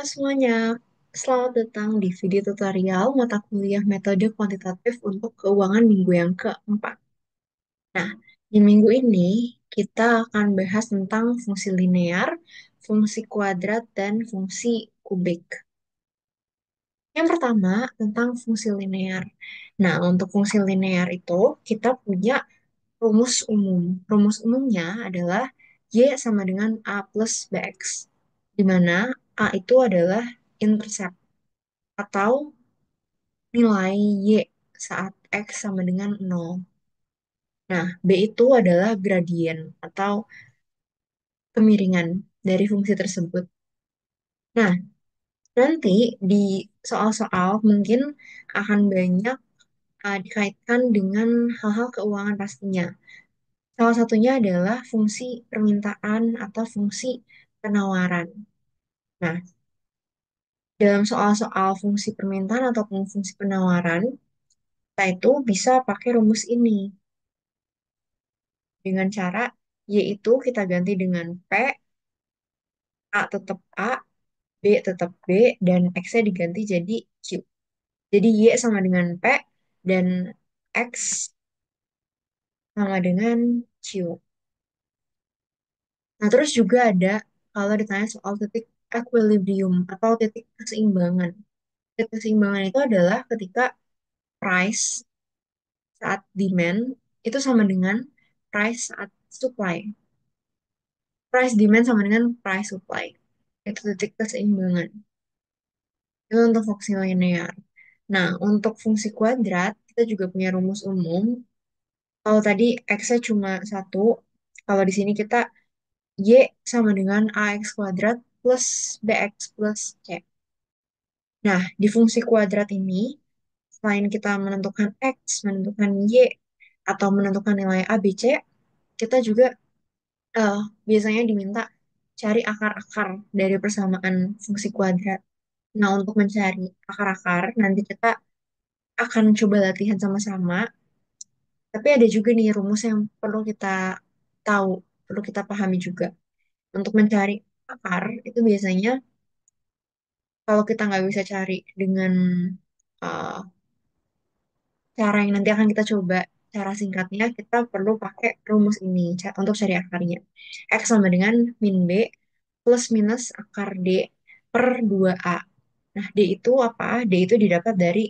Semuanya, selamat datang di video tutorial mata kuliah metode kuantitatif untuk keuangan minggu yang keempat. Nah, di minggu ini kita akan bahas tentang fungsi linear, fungsi kuadrat, dan fungsi kubik. Yang pertama, tentang fungsi linear. Nah, untuk fungsi linear itu kita punya rumus umum. Rumus umumnya adalah Y sama dengan A plus BX, di mana A itu adalah intercept atau nilai Y saat X sama dengan 0. Nah, B itu adalah gradien atau kemiringan dari fungsi tersebut. Nah, nanti di soal-soal mungkin akan banyak dikaitkan dengan hal-hal keuangan pastinya. Salah satunya adalah fungsi permintaan atau fungsi penawaran. Nah, dalam soal-soal fungsi permintaan ataupun fungsi penawaran, kita itu bisa pakai rumus ini dengan cara Y itu kita ganti dengan P, A tetap A, B tetap B, dan X-nya diganti jadi Q. Jadi Y sama dengan P, dan X sama dengan Q. Nah, terus juga ada kalau ditanya soal titik equilibrium atau titik keseimbangan. Titik keseimbangan itu adalah ketika price saat demand itu sama dengan price saat supply. Price demand sama dengan price supply. Itu titik keseimbangan. Itu untuk fungsi linear. Nah, untuk fungsi kuadrat, kita juga punya rumus umum. Kalau tadi X-nya cuma satu, kalau di sini kita Y sama dengan AX kuadrat plus BX plus C. Nah, di fungsi kuadrat ini, selain kita menentukan X, menentukan Y, atau menentukan nilai A, B, C, kita juga eh, biasanya diminta cari akar-akar dari persamaan fungsi kuadrat. Nah, untuk mencari akar-akar, nanti kita akan coba latihan sama-sama. Tapi ada juga nih rumus yang perlu kita tahu, perlu kita pahami juga. Untuk mencari akar, itu biasanya kalau kita nggak bisa cari dengan uh, cara yang nanti akan kita coba, cara singkatnya, kita perlu pakai rumus ini untuk cari akarnya. X sama dengan min B plus minus akar D per 2A. Nah, D itu apa? D itu didapat dari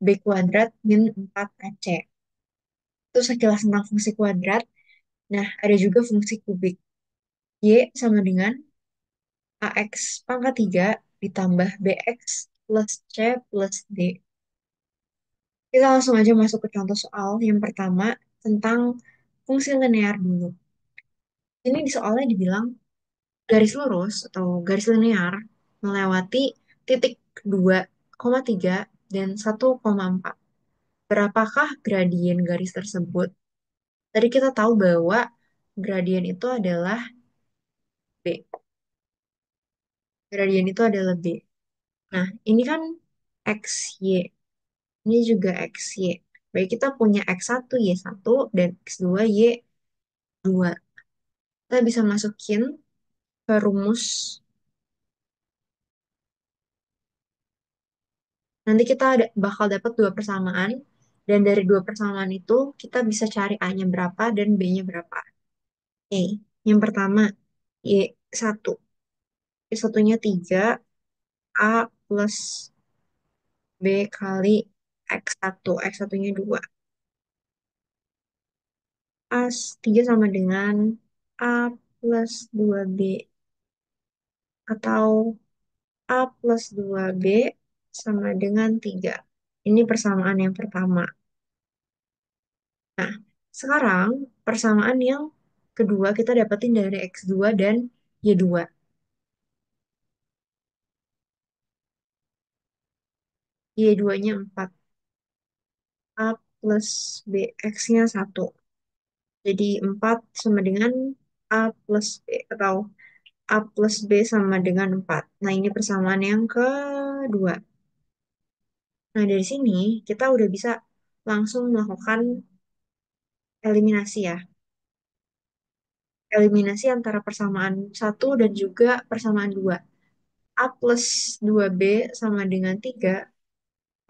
B kuadrat min 4AC. Itu sekilas tentang fungsi kuadrat. Nah, ada juga fungsi kubik. Y sama dengan AX pangkat 3 ditambah BX plus C plus D. Kita langsung aja masuk ke contoh soal yang pertama tentang fungsi linear dulu. Ini di soalnya dibilang garis lurus atau garis linear melewati titik 2,3 dan 1,4. Berapakah gradien garis tersebut? Tadi kita tahu bahwa gradien itu adalah B. Gradien itu adalah B. Nah, ini kan XY. Ini juga XY. Baik, kita punya X1, Y1, dan X2, Y2. Kita bisa masukin ke rumus. Nanti kita bakal dapat dua persamaan. Dan dari dua persamaan itu, kita bisa cari A-nya berapa dan B-nya berapa. Oke, yang pertama, Y1. Y1-nya 3, A plus B kali X1. X1-nya 2. A3 sama dengan A plus 2B. Atau A plus 2B sama dengan 3. Ini persamaan yang pertama. Nah, sekarang persamaan yang kedua kita dapetin dari X2 dan Y2. Y2-nya 4. A plus B, X-nya 1. Jadi 4 sama dengan A plus B. Atau A plus B sama dengan 4. Nah, ini persamaan yang kedua. Nah, dari sini kita udah bisa langsung melakukan eliminasi ya. Eliminasi antara persamaan satu dan juga persamaan dua. A plus 2B sama dengan 3,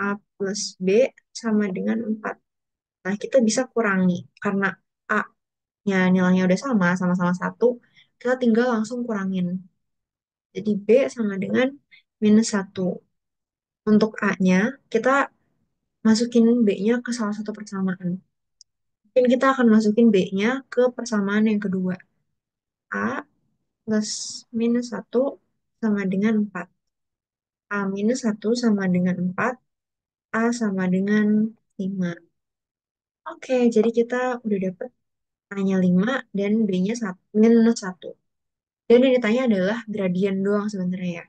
A plus B sama dengan 4. Nah, kita bisa kurangi. Karena A-nya nilainya udah sama, sama-sama satu, kita tinggal langsung kurangin. Jadi B sama dengan -1. Untuk A-nya, kita masukin B-nya ke salah satu persamaan. Mungkin kita akan masukin B-nya ke persamaan yang kedua. A plus -1 sama dengan 4. A-1 sama dengan 4. A sama dengan 5. Oke, jadi kita udah dapet A-nya 5 dan B-nya -1. Dan yang ditanya adalah gradien doang sebenarnya ya.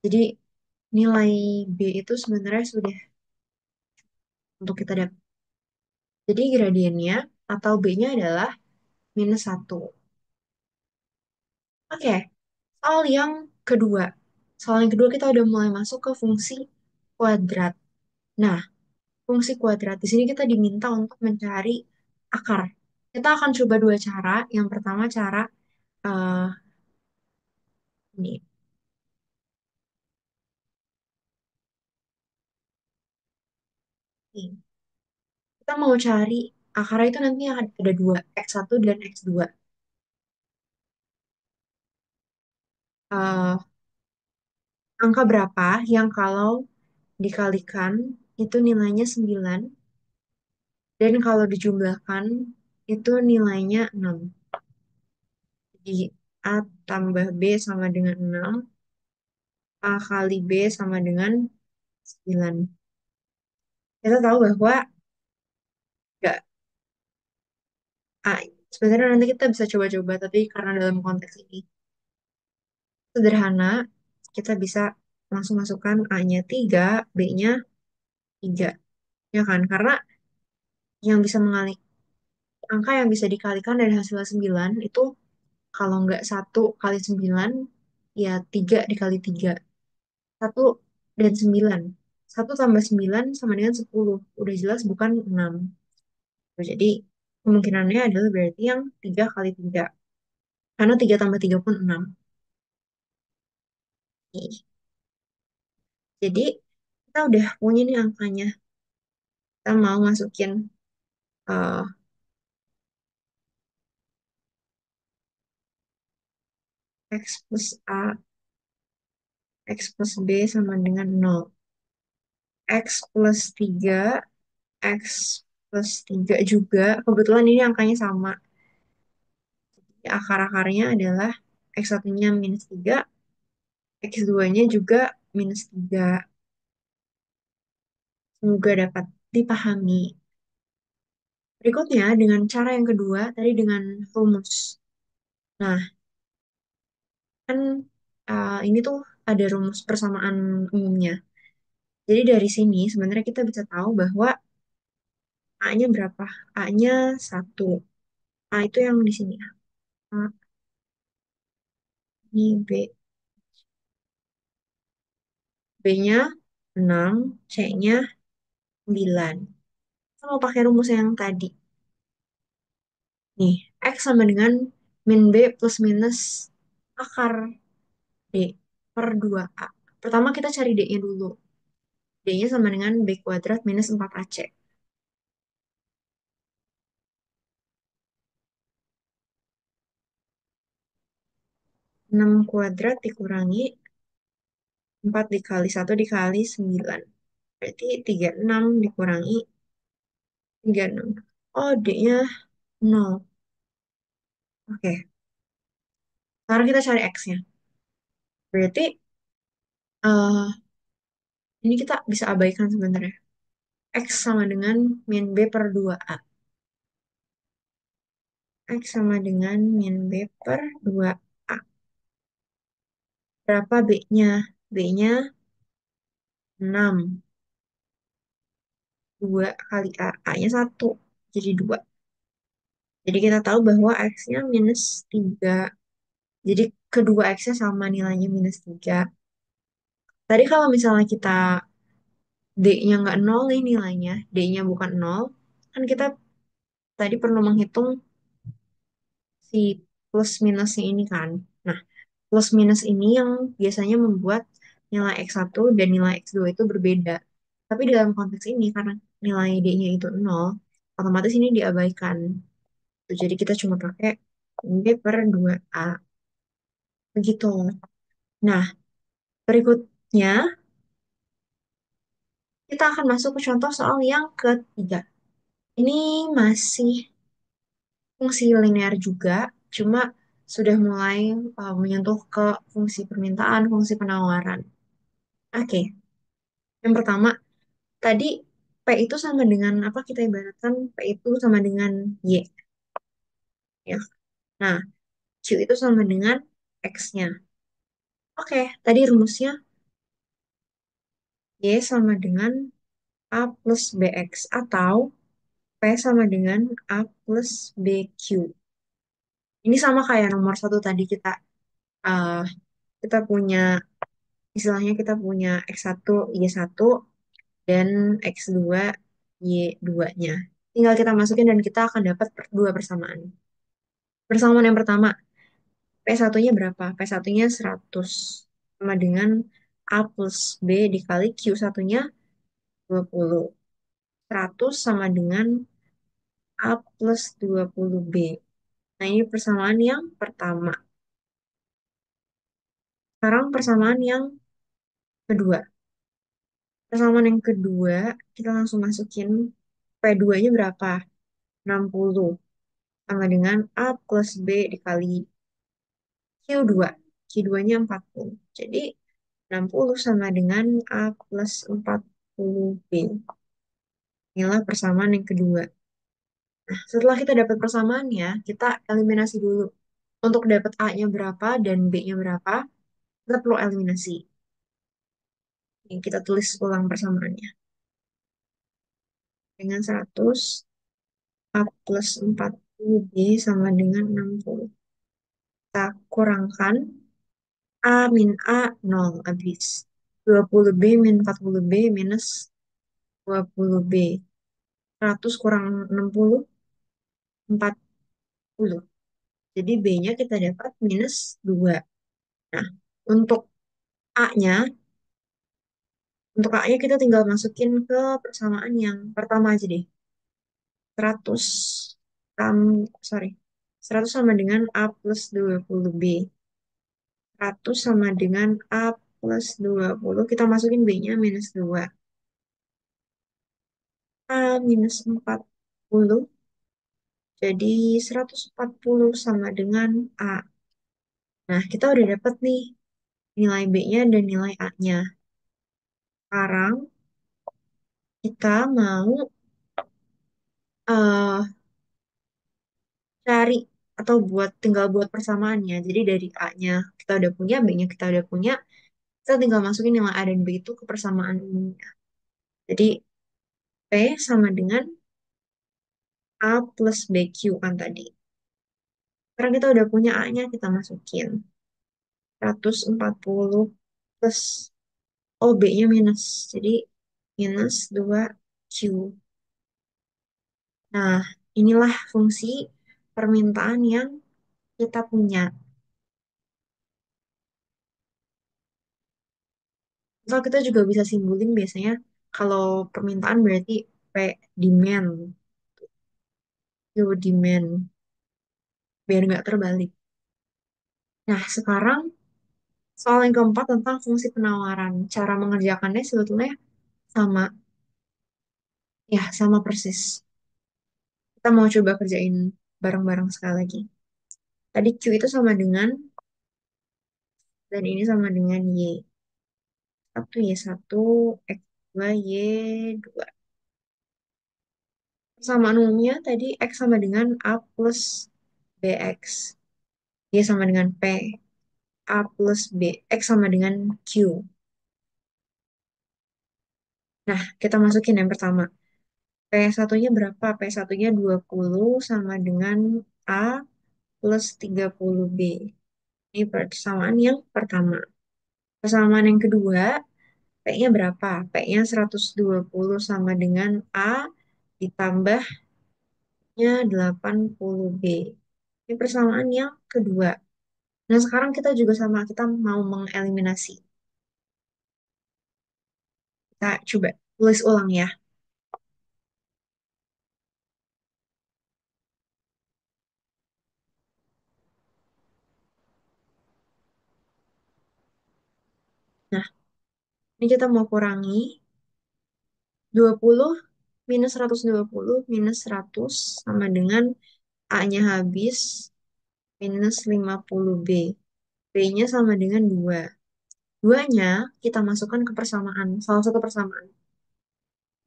Jadi nilai B itu sebenarnya sudah untuk kita dapat. Jadi gradiennya atau B-nya adalah -1. Oke, soal yang kedua. Soal yang kedua kita udah mulai masuk ke fungsi kuadrat. Nah, fungsi kuadrat di sini kita diminta untuk mencari akar. Kita akan coba dua cara. Yang pertama cara eh ini. Nih. Kita mau cari akarnya itu nanti ada dua, X1 dan X2. Eh, angka berapa yang kalau dikalikan itu nilainya 9 dan kalau dijumlahkan itu nilainya 6. Jadi A tambah B sama dengan 6, A kali B sama dengan 9. Kita tahu bahwa nggak A, sebenarnya nanti kita bisa coba-coba, tapi karena dalam konteks ini sederhana, kita bisa langsung masukkan A-nya 3, B-nya 3. Ya kan? Karena yang bisa angka yang bisa dikalikan dari hasil 9 itu kalau nggak 1 kali 9, ya 3 dikali 3. 1 dan 9. 1 tambah 9 sama dengan 10. Udah jelas bukan 6. Jadi kemungkinannya adalah berarti yang 3 kali 3. Karena 3 tambah 3 pun 6. Nih. Jadi kita udah punya nih angkanya. Kita mau masukin eh, X plus A, X plus B sama dengan 0. X plus 3, X plus 3 juga. Kebetulan ini angkanya sama. Akar-akarnya adalah X1-nya -3, X2-nya juga -3. Semoga dapat dipahami. Berikutnya, dengan cara yang kedua, tadi dengan rumus. Nah, kan ini tuh ada rumus persamaan umumnya. Jadi dari sini sebenarnya kita bisa tahu bahwa A-nya berapa? A-nya 1. A itu yang di sini. A, ini B. B-nya 6, C-nya 9. Kita mau pakai rumus yang tadi. Nih, X sama dengan min B plus minus akar D per 2A. Pertama kita cari D-nya dulu. D-nya sama dengan B kuadrat minus 4AC. 6 kuadrat dikurangi 4 dikali 1 dikali 9. Berarti 36 dikurangi 36. Oh, D-nya 0. Oke, sekarang kita cari X-nya. Berarti eh ini kita bisa abaikan sebenarnya. X sama dengan min B per 2A. X sama dengan min B per 2A. Berapa B-nya? B-nya 6. 2 kali A. A-nya 1. Jadi 2. Jadi kita tahu bahwa X-nya -3. Jadi kedua X-nya sama nilainya -3. Tadi kalau misalnya kita D-nya nggak 0 nih nilainya, D-nya bukan 0, kan kita tadi perlu menghitung si plus minusnya ini kan. Nah, plus minus ini yang biasanya membuat nilai X1 dan nilai X2 itu berbeda. Tapi dalam konteks ini, karena nilai D-nya itu nol, otomatis ini diabaikan. Jadi kita cuma pakai B per 2A. Begitu. Nah, berikutnya kita akan masuk ke contoh soal yang ketiga. Ini masih fungsi linear juga, cuma sudah mulai menyentuh ke fungsi permintaan, fungsi penawaran. Oke, yang pertama, tadi P itu sama dengan apa kita ibaratkan P itu sama dengan Y, ya. Nah, Q itu sama dengan X-nya. Oke, tadi rumusnya Y sama dengan A plus BX atau P sama dengan A plus BQ. Ini sama kayak nomor satu tadi uh, kita punya istilahnya kita punya X1 Y1 dan X2 Y2-nya. Tinggal kita masukin dan kita akan dapat dua persamaan. Persamaan yang pertama, P1-nya berapa? P1-nya 100 sama dengan A plus B dikali Q1-nya 20. 100 sama dengan A plus 20B. Nah, ini persamaan yang pertama. Sekarang persamaan yang kedua. Persamaan yang kedua, kita langsung masukin P2-nya berapa? 60 sama dengan A plus B dikali Q2. Q2-nya 40. Jadi 60 sama dengan A plus 40B. Inilah persamaan yang kedua. Nah, setelah kita dapat persamaannya, kita eliminasi dulu. Untuk dapat A-nya berapa dan B-nya berapa, kita perlu eliminasi. Ini kita tulis ulang persamaannya. Dengan 100, A plus 40B sama dengan 60. Kita kurangkan A min A 0 habis. 20B min 40B minus 20B. 100 kurang 60, 40. Jadi B-nya kita dapat minus 2. Nah, untuk A-nya, untuk A-nya kita tinggal masukin ke persamaan yang pertama aja deh. 100, sorry, 100 sama dengan A plus 20B. 100 sama dengan A plus 20. Kita masukin B-nya minus 2. A minus 40. Jadi 140 sama dengan A. Nah, kita udah dapet nih nilai B-nya dan nilai A-nya. Sekarang kita mau eh cari atau tinggal buat persamaannya. Jadi dari A-nya kita udah punya, B-nya kita udah punya, kita tinggal masukin nilai A dan B itu ke persamaan umumnya. Jadi P sama dengan A plus BQ kan tadi. Sekarang kita udah punya A-nya, kita masukin 140 plus, oh B-nya minus. Jadi minus 2Q. Nah, inilah fungsi permintaan yang kita punya. Misal kita juga bisa simpulin biasanya kalau permintaan berarti P demand, Q demand, biar nggak terbalik. Nah, sekarang soal yang keempat tentang fungsi penawaran. Cara mengerjakannya sebetulnya sama, ya sama persis. Kita mau coba kerjain bareng-bareng sekali lagi. Tadi Q itu sama dengan, dan ini sama dengan Y. 1 Y1, X2, Y2. Persamaan umumnya tadi X sama dengan A plus BX. Y sama dengan P. A plus B. X sama dengan Q. Nah, kita masukin yang pertama. P1-nya berapa? P1-nya 20 sama dengan A plus 30B. Ini persamaan yang pertama. Persamaan yang kedua, P-nya berapa? P-nya 120 sama dengan A ditambahnya 80B. Ini persamaan yang kedua. Nah, sekarang kita juga sama, kita mau mengeliminasi. Kita coba tulis ulang ya. Nah, ini kita mau kurangi 20 minus 120 minus 100 sama dengan A-nya habis minus 50B. B-nya sama dengan 2. 2-nya kita masukkan ke persamaan. Salah satu persamaan.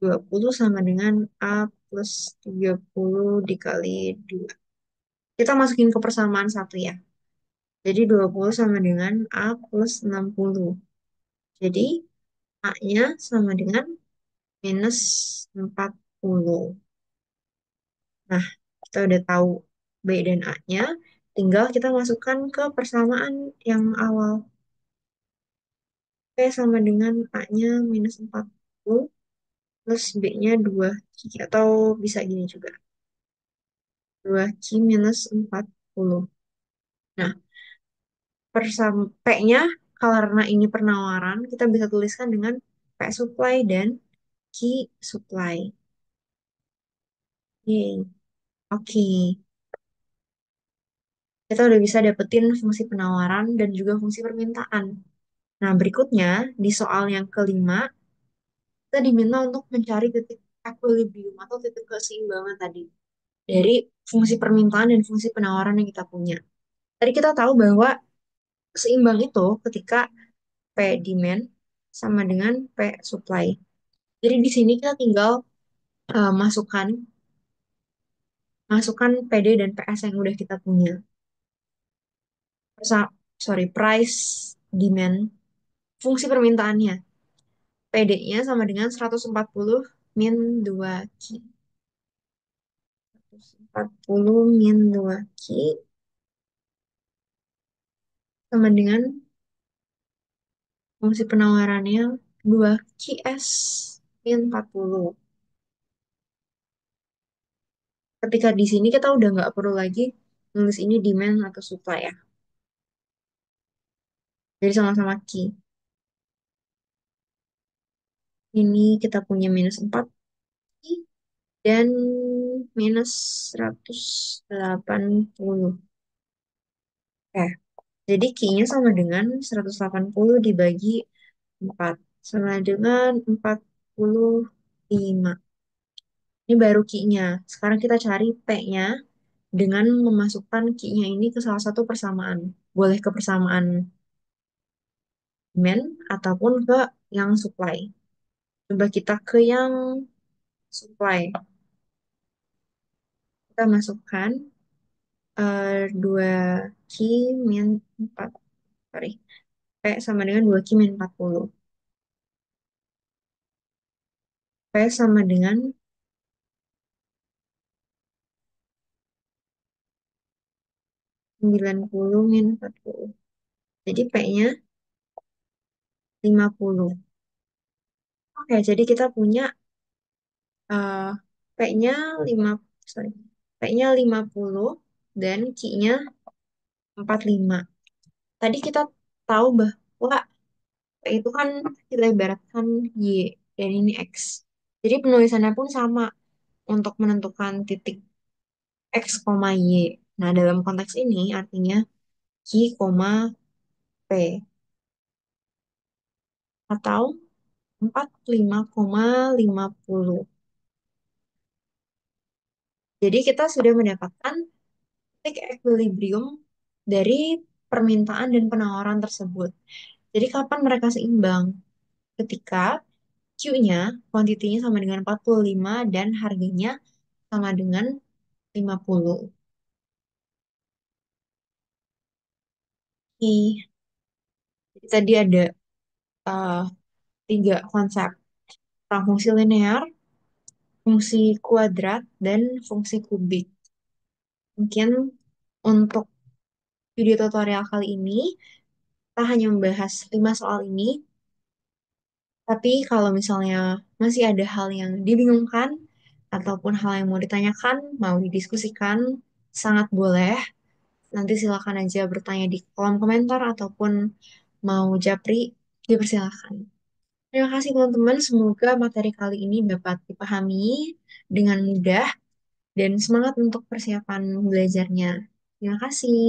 20 sama dengan A plus 30 dikali 2. Kita masukin ke persamaan satu ya. Jadi 20 sama dengan A plus 60. Jadi A-nya sama dengan minus 40. Nah, kita udah tahu B dan A-nya. Tinggal kita masukkan ke persamaan yang awal. P sama dengan A-nya minus 40 plus B-nya 2Q. Atau bisa gini juga. 2Q minus 40. Nah, P-nya karena ini penawaran, kita bisa tuliskan dengan P supply dan Q supply. Yeay. Oke, kita udah bisa dapetin fungsi penawaran dan juga fungsi permintaan. Nah, berikutnya di soal yang kelima, kita diminta untuk mencari titik equilibrium atau titik keseimbangan tadi dari fungsi permintaan dan fungsi penawaran yang kita punya. Tadi kita tahu bahwa seimbang itu ketika P demand sama dengan P supply. Jadi di sini kita tinggal masukkan masukkan PD dan PS yang udah kita punya. Sorry, price, demand, fungsi permintaannya. PD-nya sama dengan 140 min 2Q. 140 min 2Q sama dengan fungsi penawarannya 2QS min 40. Ketika di sini kita udah nggak perlu lagi nulis ini demand atau supply ya. Jadi sama-sama Q. Ini kita punya minus 4 Q dan minus 180. Oke, jadi Q-nya sama dengan 180 dibagi 4. Sama dengan 45. Ini baru Q-nya. Sekarang kita cari P-nya dengan memasukkan key-nya ini ke salah satu persamaan. Boleh ke persamaan demand ataupun ke yang supply. Coba kita ke yang supply. Kita masukkan 2 key min 4. Sorry. P sama dengan 2 key min 40. P sama dengan 90 min 40. Jadi P-nya 50. Oke, jadi kita punya uh, P-nya 5, sorry. P-nya 50 dan Q-nya 45. Tadi kita tahu bahwa itu kan kita ibaratkan Y dan ini X. Jadi penulisannya pun sama untuk menentukan titik X, Y. Nah, dalam konteks ini artinya Q, P atau 45,50. Jadi kita sudah mendapatkan titik equilibrium dari permintaan dan penawaran tersebut. Jadi kapan mereka seimbang? Ketika Q-nya, kuantitinya sama dengan 45 dan harganya sama dengan 50. Jadi tadi ada uh, 3 konsep tentang fungsi linear, fungsi kuadrat, dan fungsi kubik. Mungkin untuk video tutorial kali ini, kita hanya membahas 5 soal ini, tapi kalau misalnya masih ada hal yang dibingungkan, ataupun hal yang mau ditanyakan, mau didiskusikan, sangat boleh. Nanti silakan aja bertanya di kolom komentar ataupun mau japri, dipersilakan. Terima kasih teman-teman, semoga materi kali ini dapat dipahami dengan mudah dan semangat untuk persiapan belajarnya. Terima kasih.